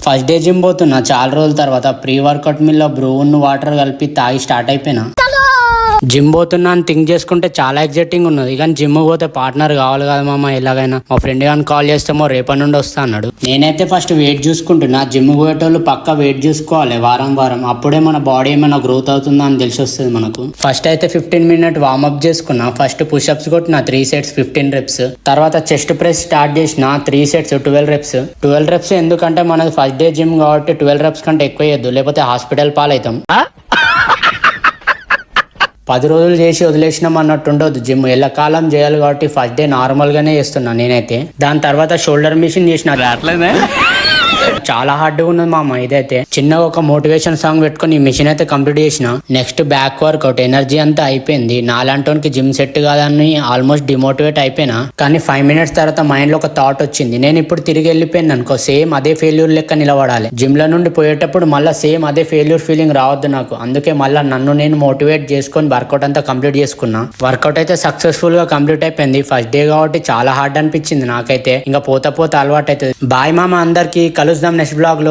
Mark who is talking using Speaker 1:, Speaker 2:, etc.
Speaker 1: First day gym పోతున్నా చాలా రోజుల తర్వాత ప్రీ వర్కౌట్ మిల్ లో బ్రూన్ వాటర్ కలిపి తాగి స్టార్ట్ అయిపోయినా. జిమ్ పోతున్నా అని థింక్ చేసుకుంటే చాలా ఎగ్జైటింగ్ ఉన్నది, కానీ జిమ్ పోతే పార్ట్నర్ కావాలి కదా మామ. ఎలాగైనా మా ఫ్రెండ్ కానీ కాల్ చేస్తామో రేపటి నుండి వస్తా అన్నాడు. నేనైతే ఫస్ట్ వెయిట్ చూసుకుంటున్నా. జిమ్ పోయేటోళ్ళు పక్క వెయిట్ చూసుకోవాలి వారం వారం, అప్పుడే మన బాడీ ఏమైనా గ్రోత్ అవుతుందా అని తెలిసి వస్తుంది మనకు. ఫస్ట్ అయితే 15 minutes వార్మప్ చేసుకున్నా. ఫస్ట్ పుషప్స్ కొట్టిన 3 sets 15 reps. తర్వాత చెస్ట్ ప్రెస్ స్టార్ట్ చేసిన 3 sets 12 reps. 12 reps ఎందుకంటే మనది ఫస్ట్ డే జిమ్ కాబట్టి 12 reps కంటే ఎక్కువ వేయద్దు, లేకపోతే హాస్పిటల్ పాలవుతాం. 10 రోజులు చేసి వదిలేసినాం అన్నట్టు ఉండదు. జిమ్ ఎల్లకాలం చేయాలి కాబట్టి ఫస్ట్ డే నార్మల్ గానే చేస్తున్నా నేనైతే. దాని తర్వాత షోల్డర్ మిషన్ చేసిన. చాలా హార్డ్గా ఉన్నది మామ. ఇదైతే చిన్నగా ఒక మోటివేషన్ సాంగ్ పెట్టుకుని ఈ మిషన్ అయితే కంప్లీట్ చేసిన. Next back work out. ఎనర్జీ అంతా అయిపోయింది. నాలాంటి జిమ్ సెట్ కాదని ఆల్మోస్ట్ డిమోటివేట్ అయిపోయినా. కానీ 5 minutes తర్వాత మైండ్ లో ఒక థాట్ వచ్చింది, నేను ఇప్పుడు తిరిగి వెళ్ళిపోయాను అనుకో సేమ్ అదే ఫెయిల్యూర్ లెక్క నిలబడాలి. జిమ్ లో నుండి పోయేటప్పుడు మళ్ళీ సేమ్ అదే ఫెయిల్యూర్ ఫీలింగ్ రావద్దు నాకు. అందుకే మళ్ళీ నన్ను నేను మోటివేట్ చేసుకొని వర్కౌట్ అంతా కంప్లీట్ చేసుకున్నా. వర్కౌట్ అయితే సక్సెస్ఫుల్ గా కంప్లీట్ అయిపోయింది. ఫస్ట్ డే కాబట్టి చాలా హార్డ్ అనిపించింది నాకైతే. ఇంకా పోతా పోతా అలవాటు అవుతుంది. బాయ్ మామ, అందరికి కలుద్దాం నెక్స్ట్ బ్లాగ్ లో.